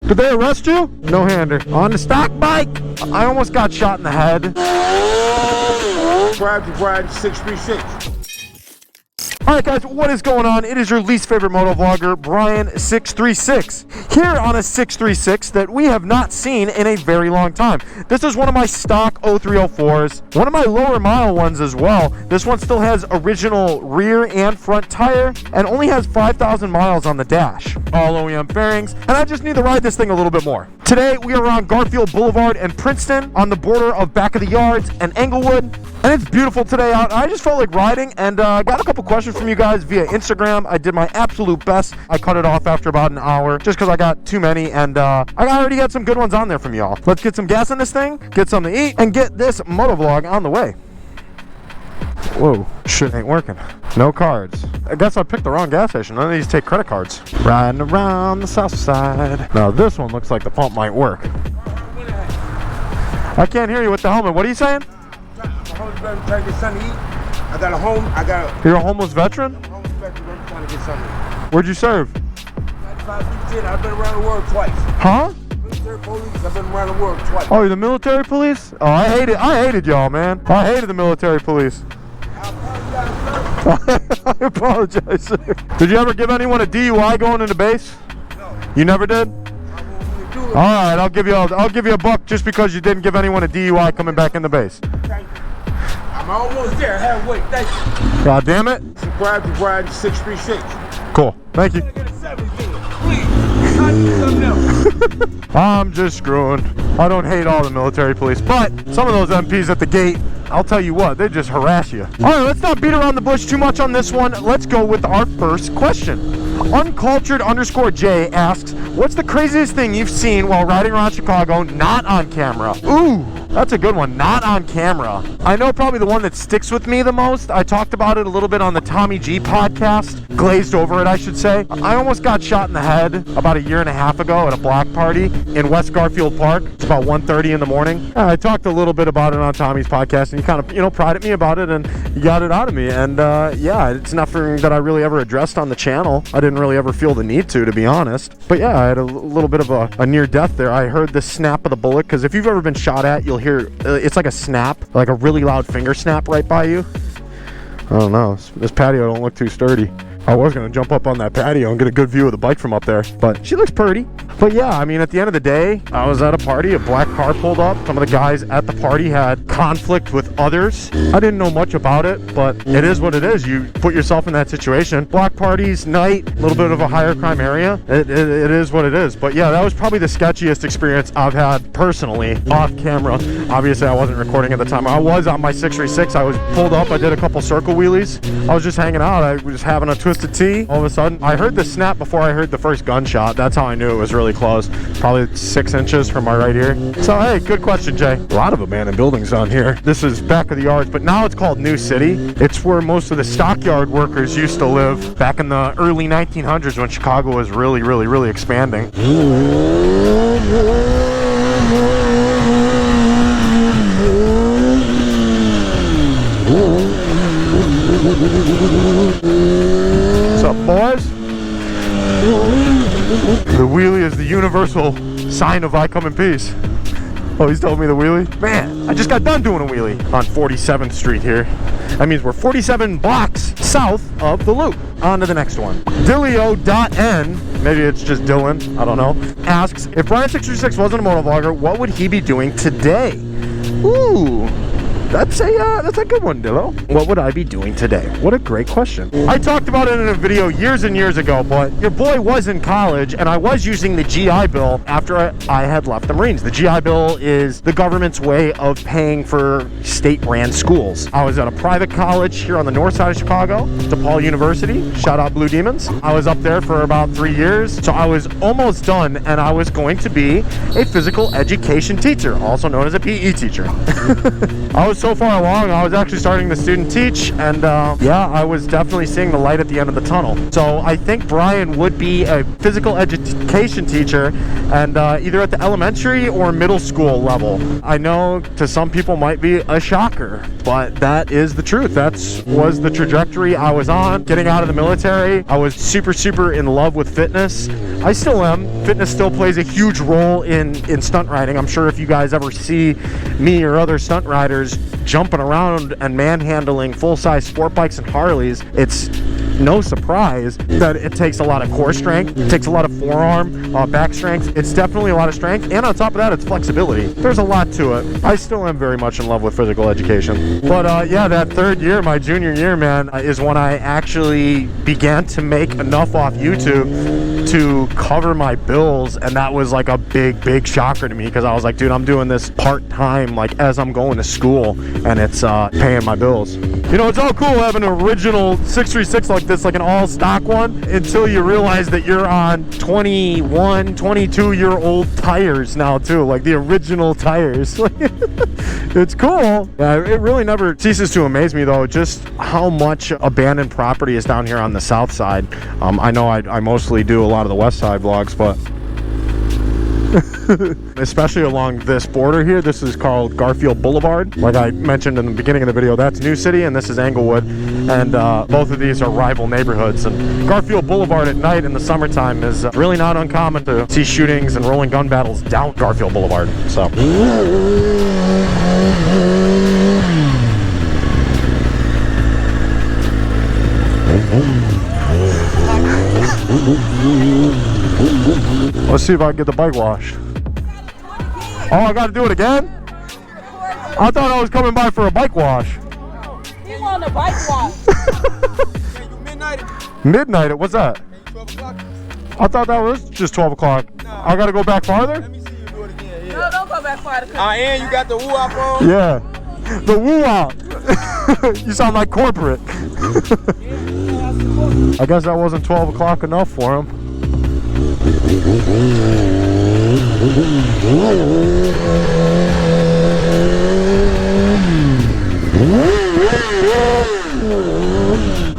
Did they arrest you? No-hander. On the stock bike? I almost got shot in the head. Subscribe to Brian 636. Alright guys, what is going on? It is your least favorite moto vlogger, Brian636, here on a 636 that we have not seen in a very long time. This is one of my stock 0304s, one of my lower mile ones as well. This one still has original rear and front tire and only has 5,000 miles on the dash. All OEM bearings, and I just need to ride this thing a little bit more. Today we are on Garfield Boulevard and Princeton on the border of Back of the Yards and Englewood. And it's beautiful today out. I just felt like riding and got a couple questions from you guys via Instagram. I did my absolute best. I cut it off after about an hour just because I got too many, and I already got some good ones on there from y'all. Let's get some gas in this thing, get something to eat, and get this moto vlog on the way. Whoa, shit ain't working. No cards. I guess I picked the wrong gas station. None of these take credit cards. Riding around the south side. Now this one looks like the pump might work. I can't hear you with the helmet. What are you saying? I'm trying to get something to eat. I got a home. You're a homeless veteran? I'm a homeless veteran. I'm trying to get something to eat. Where'd you serve? 95 I've been around the world twice. Huh? Military police. I've been around the world twice. Oh, you're the military police? Oh, I hated y'all, man. I hated the military police. I apologize, sir. Did you ever give anyone a DUI going into base? No. You never did? All right, I'll give you a buck just because you didn't give anyone a DUI coming back in the base. Thank you. I'm almost there. Halfway. Thank you. God damn it. Subscribe to Brian 636. Cool. Thank you. I'm just screwing. I don't hate all the military police, but some of those MPs at the gate, I'll tell you what, they just harass you. All right, let's not beat around the bush too much on this one. Let's go with our first question. Uncultured_J asks, what's the craziest thing you've seen while riding around Chicago not on camera? Ooh, that's a good one, not on camera. I know probably the one that sticks with me the most. I talked about it a little bit on the Tommy G podcast, glazed over it, I should say. I almost got shot in the head about a year and a half ago at a block party in West Garfield Park. It's about 1:30 in the morning. I talked a little bit about it on Tommy's podcast, and he kind of, prided me about it, and he got it out of me. And yeah, it's nothing that I really ever addressed on the channel. I didn't really ever feel the need to be honest. But yeah, I had a little bit of a near death there. I heard the snap of the bullet, because if you've ever been shot at, you'll hear it's like a snap, like a really loud finger snap right by you. I don't know, this patio don't look too sturdy. I was gonna jump up on that patio and get a good view of the bike from up there, but she looks pretty. But yeah, I mean, at the end of the day, I was at a party, a black car pulled up. Some of the guys at the party had conflict with others. I didn't know much about it, but it is what it is. You put yourself in that situation. Block parties, night, a little bit of a higher crime area. It is what it is. But yeah, that was probably the sketchiest experience I've had personally off camera. Obviously, I wasn't recording at the time. I was on my 636. I was pulled up. I did a couple circle wheelies. I was just hanging out. I was having a Twisted Tea. All of a sudden, I heard the snap before I heard the first gunshot. That's how I knew it was really close. Probably 6 inches from my right ear. So hey, good question, Jay. A lot of abandoned buildings on here. This is Back of the Yards, but now it's called New City. It's where most of the stockyard workers used to live back in the early 1900s when Chicago was really expanding. What's up, boys? The wheelie is the universal sign of I come in peace. Oh, he's telling me the wheelie? Man, I just got done doing a wheelie on 47th Street here. That means we're 47 blocks south of the loop. On to the next one. Dillio.n, maybe it's just Dylan, I don't know, asks, if Brian636 wasn't a motovlogger, what would he be doing today? Ooh. That's a good one, Dillo. What would I be doing today? What a great question. I talked about it in a video years and years ago, but your boy was in college and I was using the GI Bill after I had left the Marines. The GI Bill is the government's way of paying for state-ran schools. I was at a private college here on the north side of Chicago, DePaul University. Shout out Blue Demons. I was up there for about 3 years, so I was almost done and I was going to be a physical education teacher, also known as a PE teacher. I was was so far along, I was actually starting to student teach, and yeah, I was definitely seeing the light at the end of the tunnel. So I think Brian would be a physical education teacher, and either at the elementary or middle school level. I know to some people might be a shocker, but that is the truth. That was the trajectory I was on. Getting out of the military, I was super in love with fitness. I still am. Fitness still plays a huge role in stunt riding. I'm sure if you guys ever see me or other stunt riders jumping around and manhandling full-size sport bikes and Harleys, it's no surprise that it takes a lot of core strength, it takes a lot of forearm, back strength. It's definitely a lot of strength, and on top of that, it's flexibility. There's a lot to it. I still am very much in love with physical education. But yeah, that third year, my junior year, man, is when I actually began to make enough off YouTube to cover my bills, and that was like a big shocker to me, because I was like, dude, I'm doing this part-time, like as I'm going to school, and it's paying my bills. You know, it's all cool having an original 636 like this, like an all-stock one, until you realize that you're on 21, 22-year-old tires now too, like the original tires. It's cool. Yeah, it really never ceases to amaze me though, just how much abandoned property is down here on the south side. I know I mostly do a lot of the west side vlogs, but especially along this border here, this is called Garfield Boulevard. Like I mentioned in the beginning of the video, that's New City and this is Englewood, and both of these are rival neighborhoods. And Garfield Boulevard at night in the summertime is really not uncommon to see shootings and rolling gun battles down Garfield Boulevard. So let's see if I can get the bike washed. Oh, I gotta do it again? I thought I was coming by for a bike wash. You want a bike wash? Midnight? What's that? 12 o'clock? I thought that was just 12 o'clock. I gotta go back farther? Let me see you do it again. Yeah. No, don't go back farther. And you got the woo-wop on? Yeah. The woo-wop. You sound like corporate. I guess that wasn't 12 o'clock enough for him.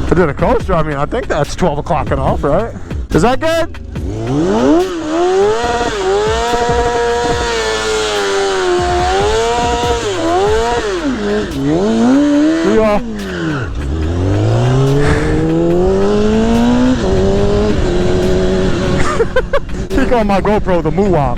I did a coaster. I mean, I think that's 12 o'clock enough, right? Is that good? Yeah. He called my GoPro the Moo-Wop.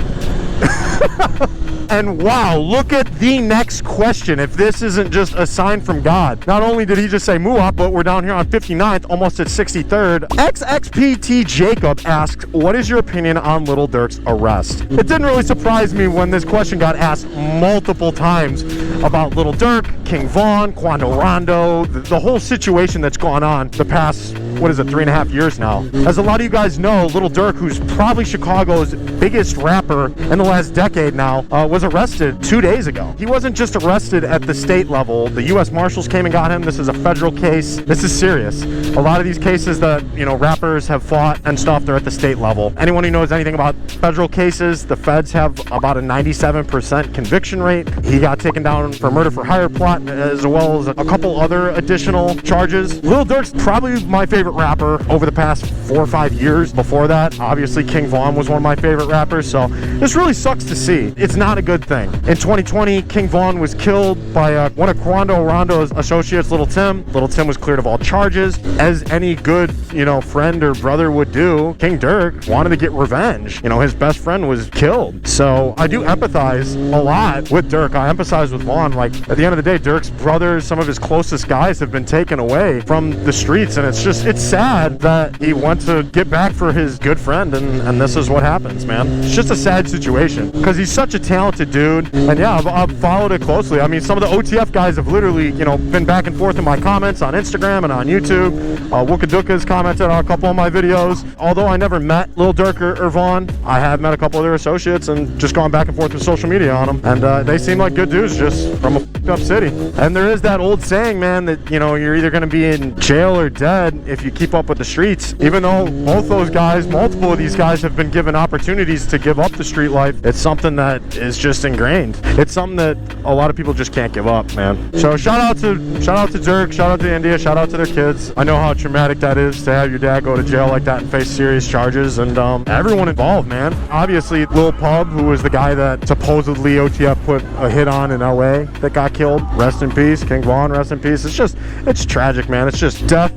And wow, look at the next question. If this isn't just a sign from God. Not only did he just say Moo-Wop, but we're down here on 59th, almost at 63rd. XXPT Jacob asked, what is your opinion on Lil Durk's arrest? It didn't really surprise me when this question got asked multiple times about Lil Durk, King Von, Quando Rondo, the whole situation that's gone on the past, what is it, 3.5 years now. As a lot of you guys know, Lil Durk, who's probably Chicago's biggest rapper in the last decade now, was arrested 2 days ago. He wasn't just arrested at the state level. The U.S. Marshals came and got him. This is a federal case. This is serious. A lot of these cases that, you know, rappers have fought and stuff, they're at the state level. Anyone who knows anything about federal cases, the feds have about a 97% conviction rate. He got taken down for murder for hire plot, as well as a couple other additional charges. Lil Durk's probably my favorite rapper over the past 4 or 5 years. Before that, obviously King Von was one of my favorite rappers, so this really sucks to see. It's not a good thing. In 2020, King Von was killed by one of Quando Rondo's associates, Lil Tim. Lil Tim was cleared of all charges. As any good, you know, friend or brother would do, King Durk wanted to get revenge. You know, his best friend was killed. So I do empathize a lot with Durk. I empathize with Von. Like, at the end of the day, Durk's brothers, some of his closest guys have been taken away from the streets, and it's sad that he went to get back for his good friend, and this is what happens, man. It's just a sad situation, because he's such a talented dude, and yeah, I've followed it closely. I mean, some of the OTF guys have literally, you know, been back and forth in my comments on Instagram and on YouTube. Wookaduka's commented on a couple of my videos. Although I never met Lil Durk or Von, I have met a couple of their associates and just gone back and forth with social media on them, and they seem like good dudes just from a fucked up city. And there is that old saying, man, that, you know, you're either going to be in jail or dead if you keep up with the streets. Even though both those guys, multiple of these guys have been given opportunities to give up the street life, it's something that is just ingrained. It's something that a lot of people just can't give up, man. So shout out to Durk, shout out to India, shout out to their kids. I know how traumatic that is to have your dad go to jail like that and face serious charges, and everyone involved, man. Obviously, Lil Pub, who was the guy that supposedly OTF put a hit on in LA that got killed. Rest in peace. King Von, rest in peace. It's tragic, man. It's just death,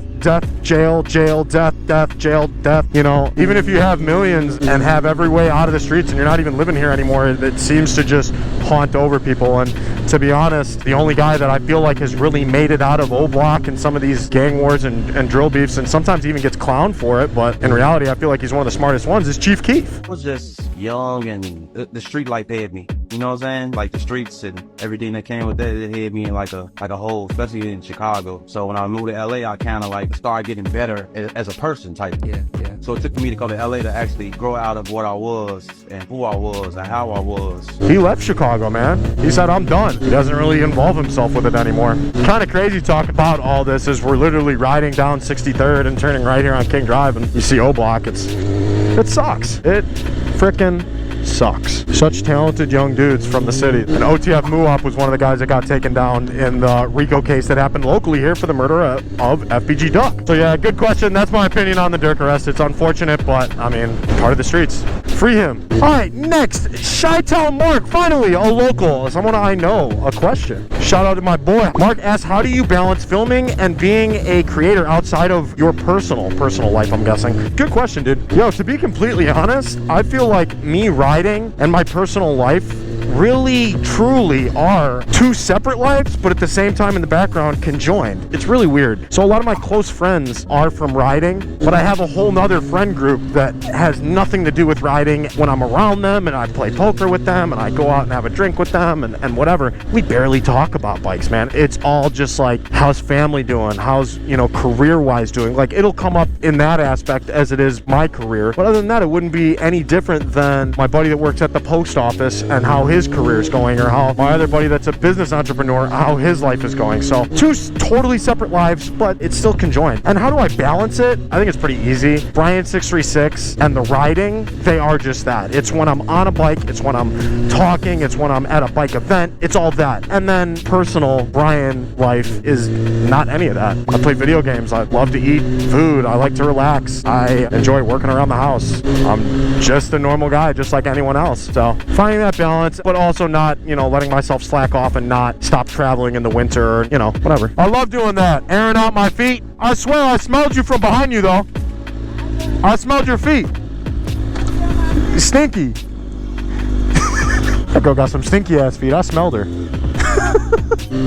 jail, death, jail, death. You know, even if you have millions and have every way out of the streets and you're not even living here anymore, it seems to just haunt over people. And to be honest, the only guy that I feel like has really made it out of O Block and some of these gang wars and drill beefs, and sometimes even gets clowned for it, but in reality I feel like he's one of the smartest ones, is Chief Keef. I was just young, and the street life had me. You know what I'm saying? Like the streets and everything that came with that, it had me in like a whole, especially in Chicago. So when I moved to LA, I kind of like started getting better as a person type. Yeah. So it took me to come to LA to actually grow out of what I was and who I was and how I was. He left Chicago, man. He said, I'm done. He doesn't really involve himself with it anymore. Kind of crazy talk about all this is we're literally riding down 63rd and turning right here on King Drive, and you see O Block. It sucks. It frickin' sucks. Such talented young dudes from the city. And OTF Muop was one of the guys that got taken down in the RICO case that happened locally here for the murder of FBG Duck. So yeah, good question. That's my opinion on the Durk arrest. It's unfortunate, but I mean, part of the streets. Free him. All right, next, Chi-Town Mark. Finally, a local, someone I know. A question. Shout out to my boy. Mark asks, how do you balance filming and being a creator outside of your personal life, I'm guessing? Good question, dude. Yo, to be completely honest, I feel like me riding and my personal life really truly are two separate lives, but at the same time in the background conjoined. It's really weird. So a lot of my close friends are from riding, but I have a whole nother friend group that has nothing to do with riding. When I'm around them and I play poker with them and I go out and have a drink with them and whatever, we barely talk about bikes, man. It's all just like, how's family doing? How's, you know, career-wise doing? Like, it'll come up in that aspect as it is my career. But other than that, it wouldn't be any different than my buddy that works at the post office and how his career is going, or how my other buddy that's a business entrepreneur, how his life is going. So two totally separate lives, but it's still conjoined. And how do I balance it? I think it's pretty easy. Brian 636 and the riding, they are just that. It's when I'm on a bike, it's when I'm talking, it's when I'm at a bike event, it's all that. And then personal Brian life is not any of that. I play video games, I love to eat food, I like to relax, I enjoy working around the house. I'm just a normal guy, just like anyone else. So finding that balance, but also not, you know, letting myself slack off and not stop traveling in the winter, or, you know, whatever. I love doing that. Airing out my feet. I swear I smelled you from behind you, though. I smelled your feet. Stinky. That girl got some stinky ass feet. I smelled her.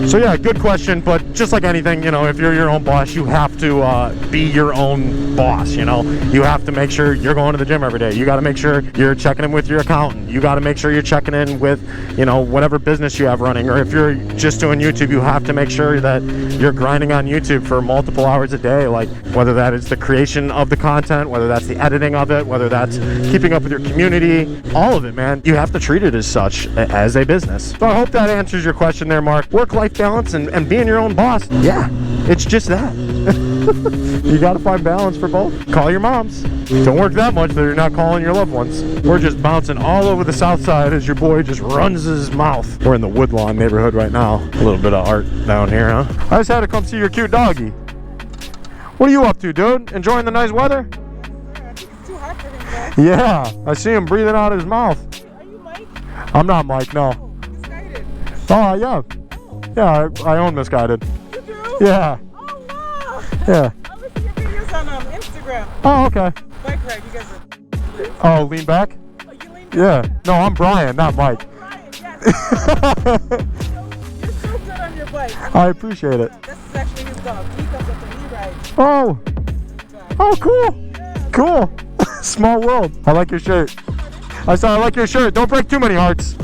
So yeah, good question, but just like anything, you know, if you're your own boss, you have to be your own boss, you know? You have to make sure you're going to the gym every day. You got to make sure you're checking in with your accountant. You got to make sure you're checking in with, you know, whatever business you have running. Or if you're just doing YouTube, you have to make sure that you're grinding on YouTube for multiple hours a day, like whether that is the creation of the content, whether that's the editing of it, whether that's keeping up with your community, all of it, man. You have to treat it as such, as a business. So I hope that answers your question there, Mark. Work-life balance and being your own boss. Yeah, it's just that. You got to find balance for both. Call your moms. Don't work that much that you're not calling your loved ones. We're just bouncing all over the south side as your boy just runs his mouth. We're in the Woodlawn neighborhood right now. A little bit of art down here, huh? I just had to come see your cute doggy. What are you up to, dude? Enjoying the nice weather? I think it's too hot for him, though. Yeah, I see him breathing out his mouth. Are you Mike? I'm not Mike, no. Misguided. Oh, yeah. Yeah, I own Misguided. You do? Yeah. Oh, wow. Yeah. I was seeing your videos on Instagram. Oh, okay. Bike ride, you guys are... Oh, lean back? Oh, you lean back? Yeah. No, I'm Brian, not Mike. Oh, Brian, yes. You're so good on your bike. I appreciate it. This is actually his dog. He comes up and he rides. Oh. Oh, cool. Yeah. Cool. Small world. I like your shirt. I like your shirt. Don't break too many hearts.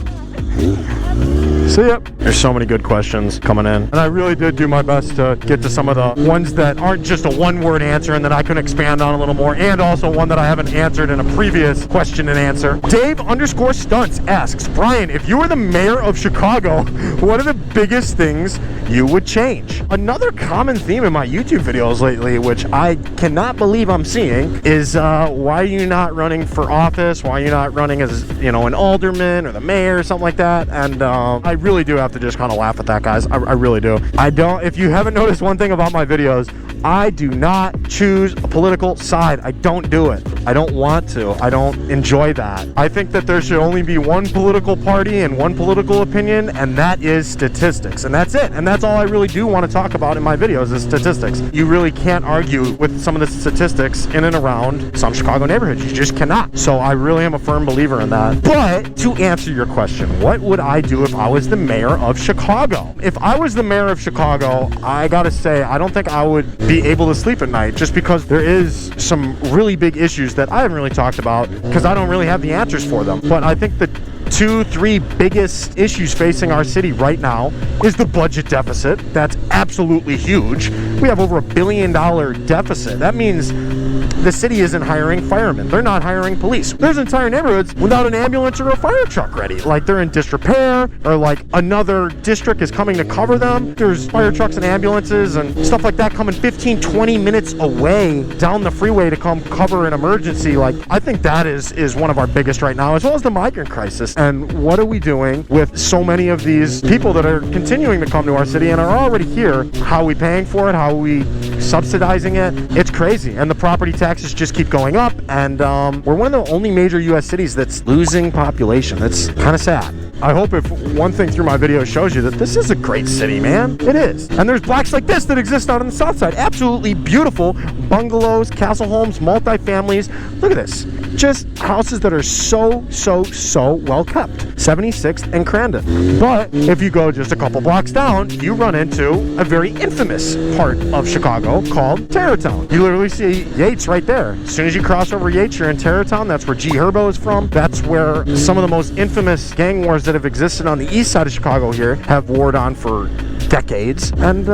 See ya. There's so many good questions coming in. And I really did do my best to get to some of the ones that aren't just a one-word answer and that I can expand on a little more, and also one that I haven't answered in a previous question and answer. Dave_Stunts asks, Brian, if you were the mayor of Chicago, what are the biggest things you would change? Another common theme in my YouTube videos lately, which I cannot believe I'm seeing, is why are you not running for office? Why are you not running as, you know, an alderman or the mayor or something like that? And I really do have to just kind of laugh at that, guys. I really do. If you haven't noticed one thing about my videos, I do not choose a political side. I don't do it. I don't want to. I don't enjoy that. I think that there should only be one political party and one political opinion, and that is statistics. And that's it. And that's all I really do want to talk about in my videos is statistics. You really can't argue with some of the statistics in and around some Chicago neighborhoods. You just cannot. So I really am a firm believer in that. But to answer your question, what would I do if I was the mayor of Chicago? If I was the mayor of Chicago, I gotta say, I don't think I would be able to sleep at night, just because there is some really big issues that I haven't really talked about because I don't really have the answers for them. But I think the 2-3 biggest issues facing our city right now is the budget deficit. That's absolutely huge. We have over $1 billion deficit. That means the city isn't hiring firemen. They're not hiring police. There's entire neighborhoods without an ambulance or a fire truck ready. Like they're in disrepair, or like another district is coming to cover them. There's fire trucks and ambulances and stuff like that coming 15-20 minutes away down the freeway to come cover an emergency. Like, I think that is one of our biggest right now, as well as the migrant crisis. And what are we doing with so many of these people that are continuing to come to our city and are already here? How are we paying for it? How are we subsidizing it? It's crazy. And the property taxes just keep going up, and we're one of the only major U.S. cities that's losing population. That's kind of sad. I hope if one thing through my video shows you that this is a great city, man. It is. And there's blocks like this that exist out on the south side. Absolutely beautiful bungalows, castle homes, multi-families. Look at this. Just houses that are so well kept. 76th and Crandon. But if you go just a couple blocks down, you run into a very infamous part of Chicago called Terrortown. You literally see Yates right there. As soon as you cross over Yates, you're in Terrortown. That's where G Herbo is from. That's where some of the most infamous gang wars that have existed on the east side of Chicago here have warred on for decades. And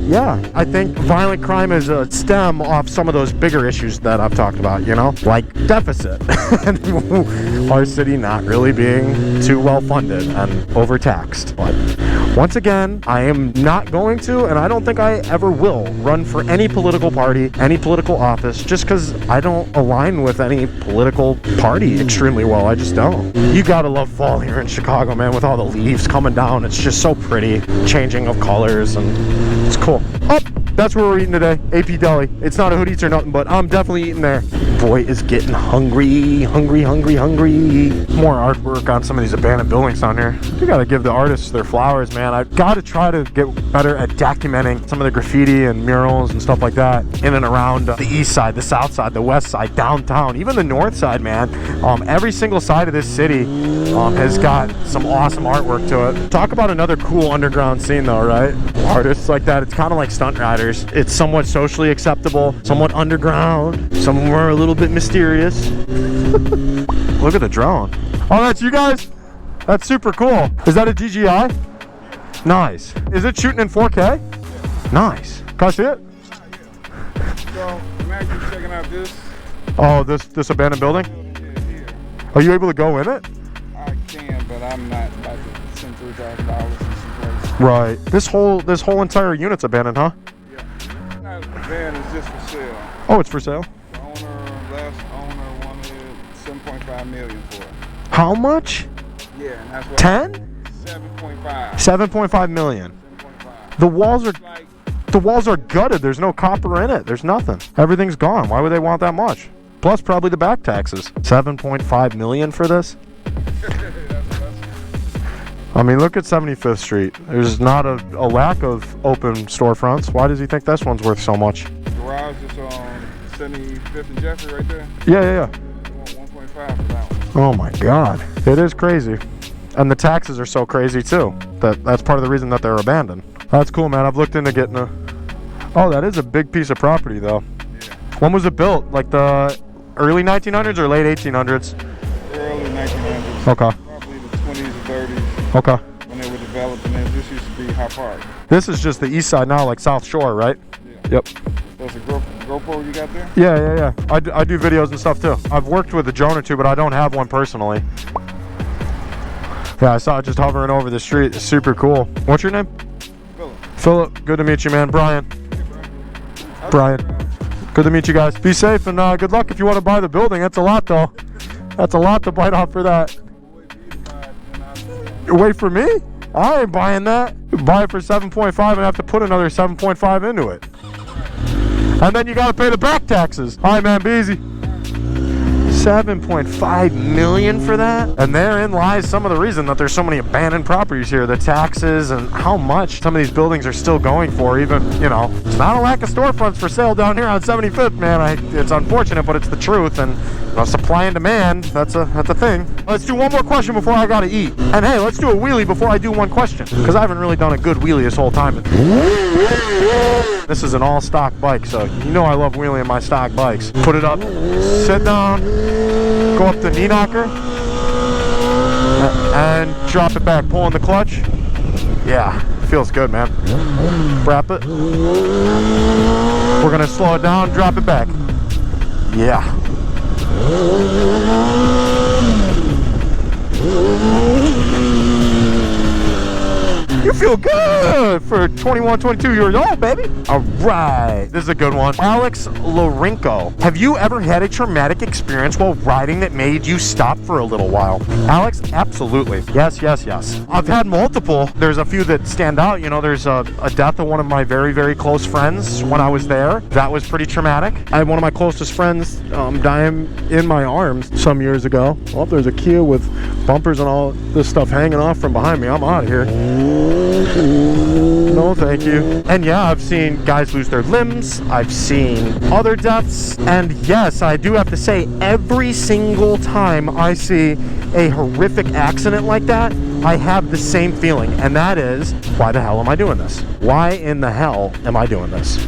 yeah, I think violent crime is a stem off some of those bigger issues that I've talked about, you know, like deficit and our city not really being too well funded and overtaxed. But once again, I am not going to, and I don't think I ever will, run for any political party, any political office, just because I don't align with any political party extremely well. I just don't. You gotta love fall here in Chicago, man, with all the leaves coming down. It's just so pretty, changing of colors, and it's cool. Oh, that's where we're eating today, AP Deli. It's not a Hood Eats or nothing, but I'm definitely eating there. Boy is getting hungry. More artwork on some of these abandoned buildings down here. You gotta give the artists their flowers, man. I've gotta try to get better at documenting some of the graffiti and murals and stuff like that in and around the east side, the south side, the west side, downtown, even the north side, man. Every single side of this city has got some awesome artwork to it. Talk about another cool underground scene though, right? Artists like that, it's kind of like stunt riders. It's somewhat socially acceptable, somewhat underground, somewhere a little bit mysterious. Look at the drone. Oh, that's you guys? That's super cool. Is that a DJI? Nice. Is it shooting in 4K? Nice. Can I see it? So I'm actually checking out this. Oh, this abandoned building? Here. Are you able to go in it? I can, but I'm not about to send $3,000 in some place. Right. This whole entire unit's abandoned, huh? Yeah. It's not abandoned, it's just for sale. Oh, it's for sale. The last owner wanted $7.5 million for it. How much? Yeah, and that's what 10? 7.5. 7.5 million. 7.5. The walls are gutted. There's no copper in it. There's nothing. Everything's gone. Why would they want that much? Plus probably the back taxes. 7.5 million for this? I mean, look at 75th Street. There's not a lack of open storefronts. Why does he think this one's worth so much? Garage is on 75th and Jeffrey right there. Yeah. They want 1.5 for that one. Oh my God. It is crazy. And the taxes are so crazy too. That's part of the reason that they're abandoned. That's cool, man. I've looked into getting a... Oh, that is a big piece of property though. Yeah. When was it built? Like the early 1900s or late 1800s? Early 1900s. Okay. Probably the 20s or 30s. Okay. When they were developing it. This used to be High Park. This is just the east side now, like South Shore, right? Yeah. Yep. There's a GoPro you got there? Yeah. I do videos and stuff too. I've worked with a drone or two, but I don't have one personally. Yeah, I saw it just hovering over the street. It's super cool. What's your name? Philip. Philip. Good to meet you, man. Brian. Hey, Brian. Good to meet you guys. Be safe and good luck if you want to buy the building. That's a lot, though. That's a lot to bite off for that. Wait for me? I ain't buying that. Buy it for 7.5 and have to put another 7.5 into it. And then you got to pay the back taxes. All right, man. Be easy. 7.5 million for that, and therein lies some of the reason that there's so many abandoned properties here. The taxes and how much some of these buildings are still going for. Even, you know, it's not a lack of storefronts for sale down here on 75th, man. It's unfortunate, but it's the truth. And you know, supply and demand, that's a thing. Let's do one more question before I gotta eat. And hey, let's do a wheelie before I do one question, because I haven't really done a good wheelie this whole time. This is an all stock bike, so you know I love wheeling my stock bikes. Put it up, sit down, go up the knee knocker, and drop it back, pulling the clutch. Yeah, feels good, man. Wrap it. We're gonna slow it down, drop it back. Yeah. You feel good for 21, 22 years old, baby. All right, this is a good one. Alex Lorenko, have you ever had a traumatic experience while riding that made you stop for a little while? Alex, absolutely. Yes. I've had multiple. There's a few that stand out. You know, there's a death of one of my very, very close friends when I was there. That was pretty traumatic. I had one of my closest friends dying in my arms some years ago. Oh, there's a Kia with bumpers and all this stuff hanging off from behind me. I'm out of here. No, thank you. And yeah, I've seen guys lose their limbs. I've seen other deaths. And yes, I do have to say, every single time I see a horrific accident like that, I have the same feeling. And that is, why the hell am I doing this? Why in the hell am I doing this?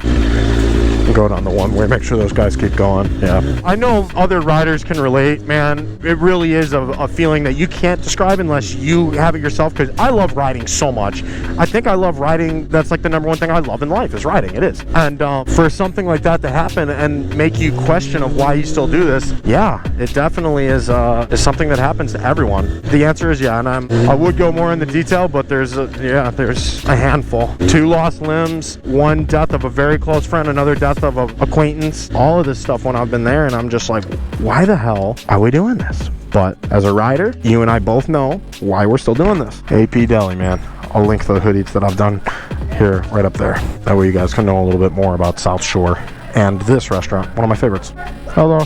Go down the one way, make sure those guys keep going. Yeah, I know other riders can relate, man. It really is a feeling that you can't describe unless you have it yourself, because I love riding so much. I think I love riding. That's like the number one thing I love in life is riding. It is. And for something like that to happen and make you question of why you still do this, yeah, it definitely is something that happens to everyone. The answer is yeah, and I would go more into detail, but there's a handful. 2 lost limbs, 1 death of a very close friend, another death of an acquaintance, all of this stuff when I've been there, and I'm just like, why the hell are we doing this? But as a rider, you and I both know why we're still doing this. AP Deli, man. I'll link the hood eats that I've done here right up there. That way you guys can know a little bit more about South Shore and this restaurant, one of my favorites. Hello.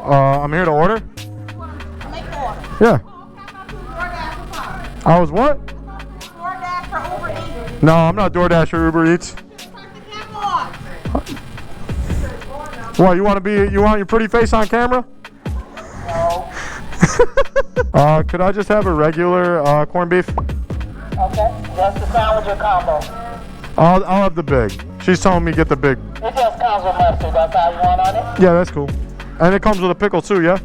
I'm here to order. Make the order. Yeah. I was what? DoorDash for Uber Eats. No, I'm not DoorDash or Uber Eats. Turn the camera off. What, you want your pretty face on camera? No. Could I just have a regular corned beef? Okay. That's the sandwich or combo. I'll have the big. She's telling me get the big. It just comes with mustard. That's all you want on it? Yeah, that's cool. And it comes with a pickle too, yeah?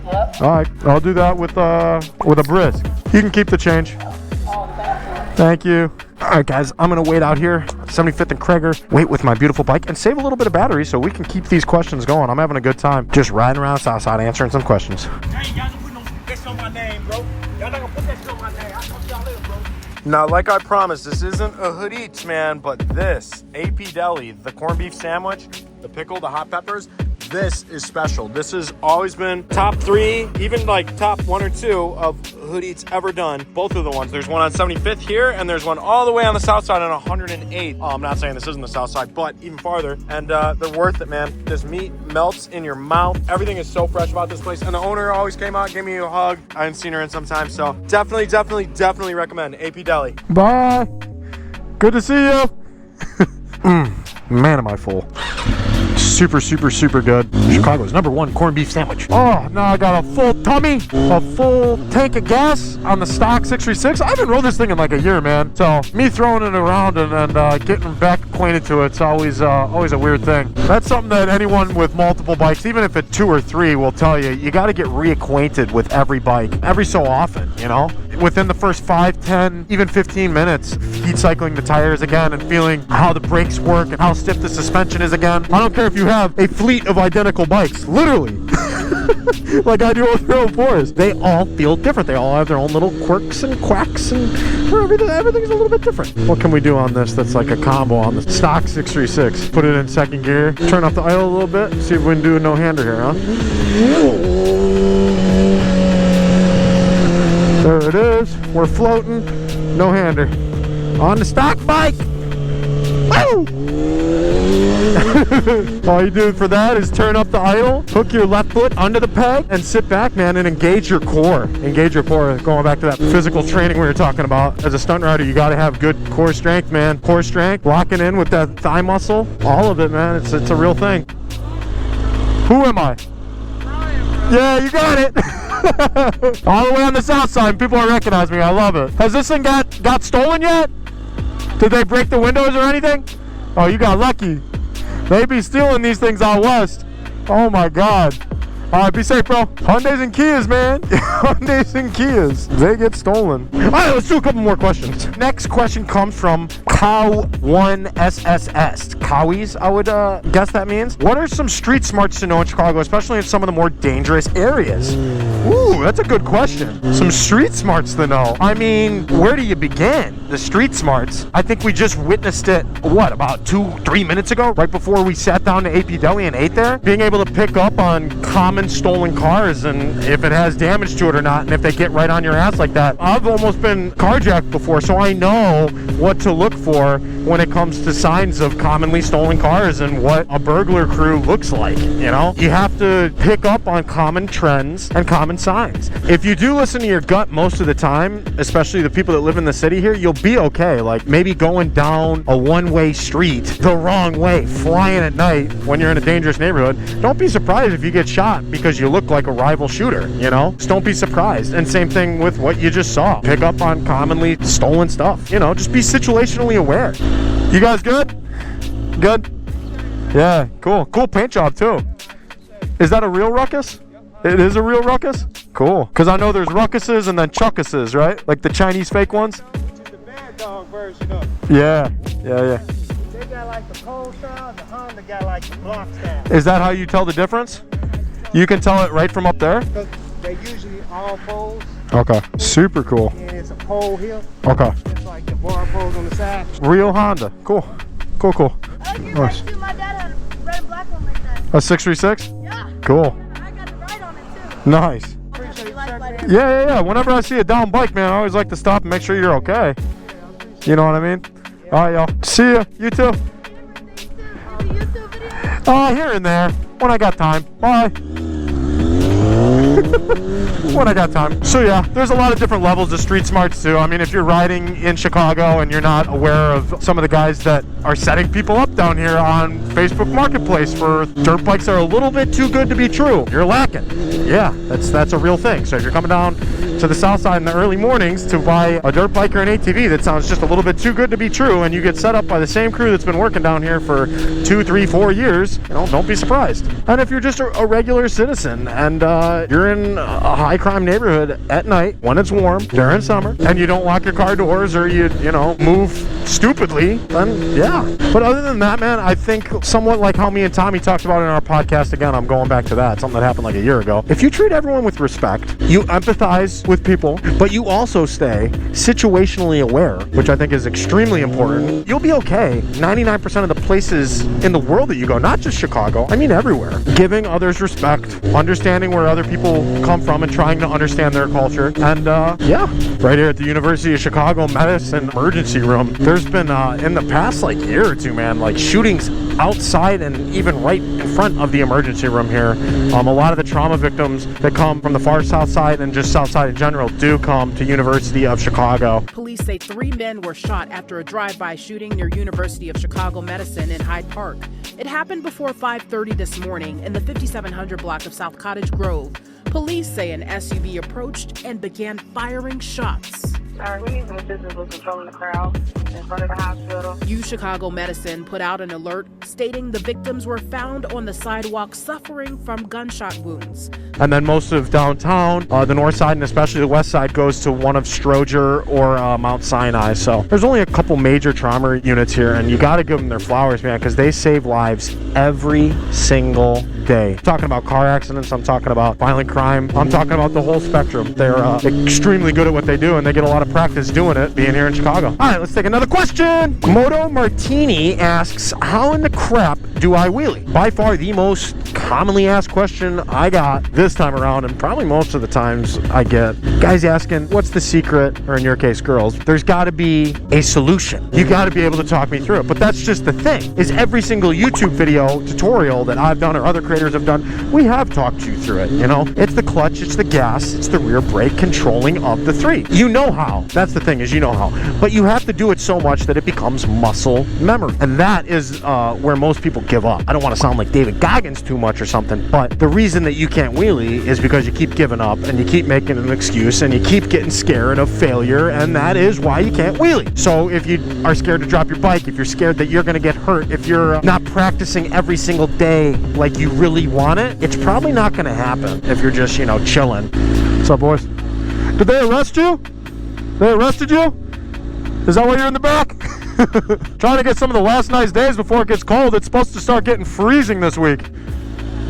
Yep. All right, I'll do that with a brisk. You can keep the change. Oh, thank you. Thank you. All right, guys, I'm gonna wait out here, 75th and Kreger, wait with my beautiful bike, and save a little bit of battery so we can keep these questions going. I'm having a good time just riding around Southside answering some questions. Hey, y'all don't put no this on my name, bro. Y'all not gonna put that shit on my name. I'll talk to y'all later, bro. Now, like I promised, this isn't a Hood Eats, man, but this, AP Deli, the corned beef sandwich, the pickle, the hot peppers, this is special. This has always been top 3, even like top 1 or 2 of Hood Eats ever done. Both of the ones. There's one on 75th here, and there's one all the way on the south side on 108. I'm not saying this isn't the south side, but even farther. And they're worth it, man. This meat melts in your mouth. Everything is so fresh about this place. And the owner always came out, gave me a hug. I haven't seen her in some time, so definitely recommend AP Deli. Bye. Good to see you. Man, am I full. Super, super, super good. Chicago's #1 corned beef sandwich. Oh, now I got a full tummy, a full tank of gas on the stock 636. I haven't rode this thing in like a year, man. So me throwing it around and getting back acquainted to it's always a weird thing. That's something that anyone with multiple bikes, even if it's 2 or 3, will tell you. You got to get reacquainted with every bike every so often, you know? Within the first 5, 10, even 15 minutes, heat cycling the tires again and feeling how the brakes work and how stiff the suspension is again. I don't care if you have a fleet of identical bikes, literally. Like I do with Real 4s. They all feel different. They all have their own little quirks and quacks, and everything's a little bit different. What can we do on this that's like a combo on the stock 636? Put it in second gear, turn off the idle a little bit, see if we can do a no-hander here, huh? There it is. We're floating. No-hander. On the stock bike. Woo! All you do for that is turn up the idle, hook your left foot under the peg, and sit back, man, and engage your core. Engage your core. Going back to that physical training we were talking about. As a stunt rider, you got to have good core strength, man. Core strength, locking in with that thigh muscle. All of it, man. It's a real thing. Who am I? Yeah, you got it. All the way on the south side, people are recognizing me. I love it. Has this thing got stolen yet? Did they break the windows or anything? Oh, you got lucky. They be stealing these things out west. Oh my God. All right, be safe, bro. Hyundais and Kias, man. Hyundais and Kias. They get stolen. All right, let's do a couple more questions. Next question comes from Cow1SSS. Cowies, I would guess that means. What are some street smarts to know in Chicago, especially in some of the more dangerous areas? Ooh, that's a good question. Some street smarts to know. I mean, where do you begin? The street smarts. I think we just witnessed it, what, about 2-3 minutes ago? Right before we sat down to AP Deli and ate there? Being able to pick up on common stolen cars and if it has damage to it or not, and if they get right on your ass like that. I've almost been carjacked before, so I know what to look for when it comes to signs of commonly stolen cars and what a burglar crew looks like, you know? You have to pick up on common trends and common signs. If you do listen to your gut most of the time, especially the people that live in the city here, you'll be okay. Like maybe going down a one-way street the wrong way, flying at night when you're in a dangerous neighborhood. Don't be surprised if you get shot because you look like a rival shooter, you know? Just don't be surprised. And same thing with what you just saw. Pick up on commonly stolen stuff. You know, just be situationally aware. You guys good? Good? Yeah, cool. Cool paint job too. Is that a real ruckus? It is a real ruckus? Cool. Because I know there's ruckuses and then chuckuses, right? Like the Chinese fake ones? The bad dog version of it. Yeah. They got like the pole style and the Honda got like the block style. Is that how you tell the difference? You can tell it right from up there? Because they usually all poles. Okay. Super cool. And it's a pole here. Okay. It's like the bar poles on the side. Real Honda. Cool. Cool, cool. I like your Nice. bike too. My dad had a red and black one like that. A 636? Yeah. Cool. I got to ride on it too. Nice. You like lighter. Yeah. Whenever I see a down bike, man, I always like to stop and make sure you're okay. You know what I mean? All right, y'all. See ya. You too. Do YouTube videos? Here and there. When I got time. Bye. When I got time. So yeah, there's a lot of different levels of street smarts too. I mean, if you're riding in Chicago and you're not aware of some of the guys that are setting people up down here on Facebook Marketplace for dirt bikes that are a little bit too good to be true, you're lacking. Yeah, that's a real thing. So if you're coming down to the south side in the early mornings to buy a dirt bike or an ATV that sounds just a little bit too good to be true, and you get set up by the same crew that's been working down here for 2, 3, 4 years, you know, don't be surprised. And if you're just a regular citizen and you're in a high crime neighborhood at night when it's warm during summer and you don't lock your car doors or you know, move stupidly, then yeah. But other than that, man, I think somewhat like how me and Tommy talked about in our podcast, again, I'm going back to that, something that happened like a year ago. If you treat everyone with respect, you empathize with people, but you also stay situationally aware, which I think is extremely important, you'll be okay 99% of the places in the world that you go, not just Chicago, I mean everywhere. Giving others respect, understanding where other people come from and trying to understand their culture. And yeah, right here at the University of Chicago Medicine Emergency Room, there's been in the past like year or two, man, like shootings outside and even right in front of the emergency room here. A lot of the trauma victims that come from the far south side and just south side in general do come to University of Chicago. Police say 3 men were shot after a drive-by shooting near University of Chicago Medicine in Hyde Park. It happened before 5:30 this morning in the 5700 block of South Cottage Grove. Police say an SUV approached and began firing shots. We need some assistance with controlling the crowd in front of the hospital. U Chicago Medicine put out an alert stating the victims were found on the sidewalk suffering from gunshot wounds. And then most of downtown, the north side and especially the west side, goes to one of Stroger or Mount Sinai. So there's only a couple major trauma units here, and you got to give them their flowers, man, because they save lives every single day. I'm talking about car accidents, I'm talking about violent crime, I'm talking about the whole spectrum. They're extremely good at what they do, and they get a lot of practice doing it being here in Chicago. All right, let's take another question. Moto Martini asks, how in the crap do I wheelie? By far the most commonly asked question I got this time around, and probably most of the times I get guys asking, what's the secret? Or in your case, girls, there's got to be a solution. You got to be able to talk me through it. But that's just the thing, is every single YouTube video tutorial that I've done or other creators have done, we have talked you through it. You know, it's the clutch, it's the gas, it's the rear brake controlling of the three. You know how. That's the thing, is you know how. But you have to do it so much that it becomes muscle memory. And that is where most people give up. I don't want to sound like David Goggins too much or something, but the reason that you can't wheelie is because you keep giving up and you keep making an excuse and you keep getting scared of failure, and that is why you can't wheelie. So if you are scared to drop your bike, if you're scared that you're going to get hurt, if you're not practicing every single day like you really want it, it's probably not going to happen if you're just, you know, chilling. What's up, boys? Did they arrest you? They arrested you? Is that why you're in the back? Trying to get some of the last nice days before it gets cold. It's supposed to start getting freezing this week.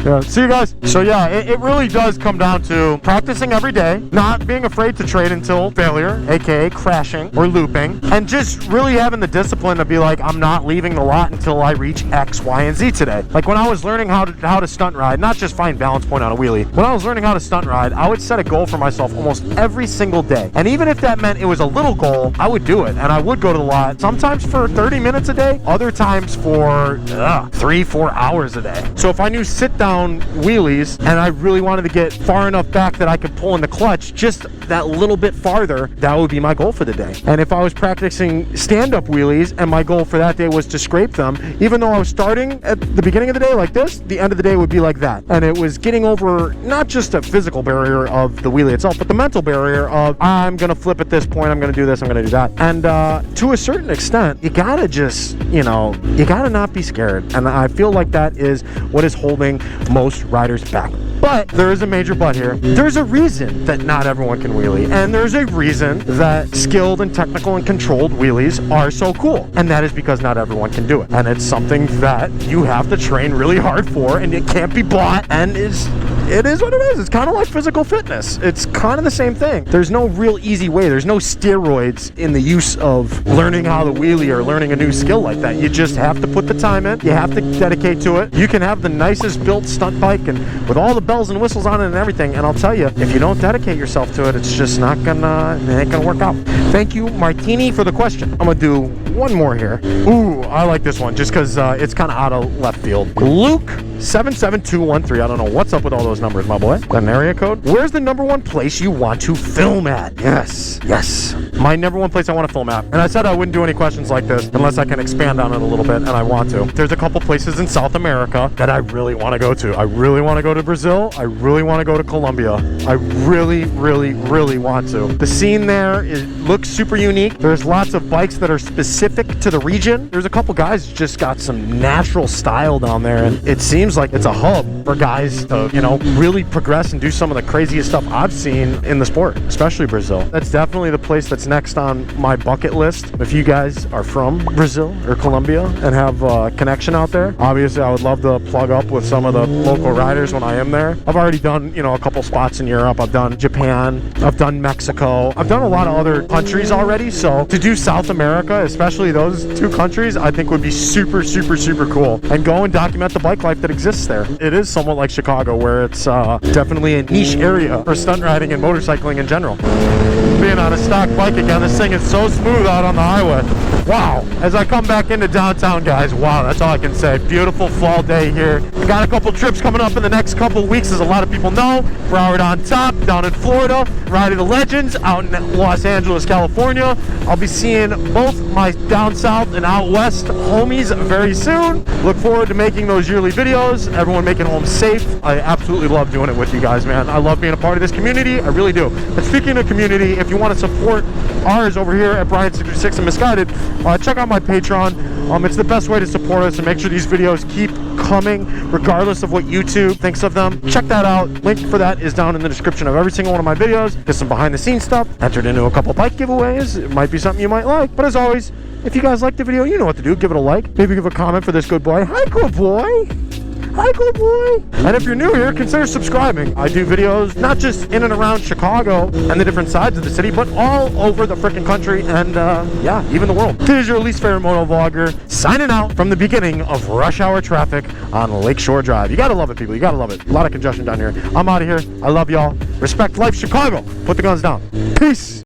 Yeah, see you guys. So yeah, it really does come down to practicing every day, not being afraid to trade until failure, aka crashing or looping, and just really having the discipline to be like, I'm not leaving the lot until I reach X, Y, and Z today. Like when I was learning how to stunt ride, not just find balance point on a wheelie. When I was learning how to stunt ride, I would set a goal for myself almost every single day. And even if that meant it was a little goal, I would do it. And I would go to the lot, sometimes for 30 minutes a day, other times for 3-4 hours a day. So if I knew sit down wheelies and I really wanted to get far enough back that I could pull in the clutch just that little bit farther, that would be my goal for the day. And if I was practicing stand-up wheelies and my goal for that day was to scrape them, even though I was starting at the beginning of the day like this, the end of the day would be like that. And it was getting over not just a physical barrier of the wheelie itself, but the mental barrier of, I'm gonna flip at this point, I'm gonna do this, I'm gonna do that. And to a certain extent, you gotta just, you know, you gotta not be scared. And I feel like that is what is holding most riders back. But there is a major but here. There's a reason that not everyone can wheelie, and there's a reason that skilled and technical and controlled wheelies are so cool, and that is because not everyone can do it. And it's something that you have to train really hard for, and it can't be bought, and it is what it is. It's kind of like physical fitness. It's kind of the same thing. There's no real easy way. There's no steroids in the use of learning how to wheelie or learning a new skill like that. You just have to put the time in. You have to dedicate to it. You can have the nicest built stunt bike and with all the bells and whistles on it and everything, and I'll tell you, if you don't dedicate yourself to it, it's just not gonna, it ain't gonna work out. Thank you, Martini, for the question. I'm gonna do one more here. Ooh, I like this one just because it's kind of out of left field. Luke 77213. I don't know what's up with all those numbers, my boy. Got an area code? Where's the #1 place you want to film at? Yes. My #1 place I want to film at. And I said I wouldn't do any questions like this unless I can expand on it a little bit, and I want to. There's a couple places in South America that I really want to go to. I really want to go to Brazil. I really want to go to Colombia. I really want to. The scene there looks super unique. There's lots of bikes that are specific to the region. There's a couple guys just got some natural style down there, and it seems like it's a hub for guys to, you know, really progress and do some of the craziest stuff I've seen in the sport, especially Brazil. That's definitely the place that's next on my bucket list. If you guys are from Brazil or Colombia and have a connection out there, obviously I would love to plug up with some of the local riders when I am there. I've already done, you know, a couple spots in Europe. I've done Japan. I've done Mexico. I've done a lot of other countries already. So to do South America, especially those two countries, I think would be super cool. And go and document the bike life that exists there. It is somewhat like Chicago, where it's definitely a niche area for stunt riding and motorcycling in general. Being on a stock bike again, this thing is so smooth out on the highway. Wow. As I come back into downtown, guys, wow, that's all I can say. Beautiful fall day here. I got a couple trips coming up in the next couple weeks, as a lot of people know. Broward on Top, down in Florida. Ride of the Legends, out in Los Angeles, California. I'll be seeing both my down south and out west homies very soon. Look forward to making those yearly videos. Everyone making home safe. I absolutely love doing it with you guys, man. I love being a part of this community. I really do. And speaking of community, if you want to support ours over here at Brian 66 and Misguided, check out my Patreon. It's the best way to support us and make sure these videos keep coming regardless of what YouTube thinks of them. Check that out. Link for that is down in the description of every single one of my videos. Get some behind the scenes stuff. Entered into a couple bike giveaways. It might be something you might like. But as always, if you guys like the video, you know what to do. Give it a like. Maybe give a comment for this good boy. Hi, good boy. Hi, good boy. And if you're new here, consider subscribing. I do videos not just in and around Chicago and the different sides of the city, but all over the freaking country and, yeah, even the world. This is your least favorite moto vlogger, signing out from the beginning of rush hour traffic on Lakeshore Drive. You gotta love it, people. You gotta love it. A lot of congestion down here. I'm out of here. I love y'all. Respect life, Chicago. Put the guns down. Peace.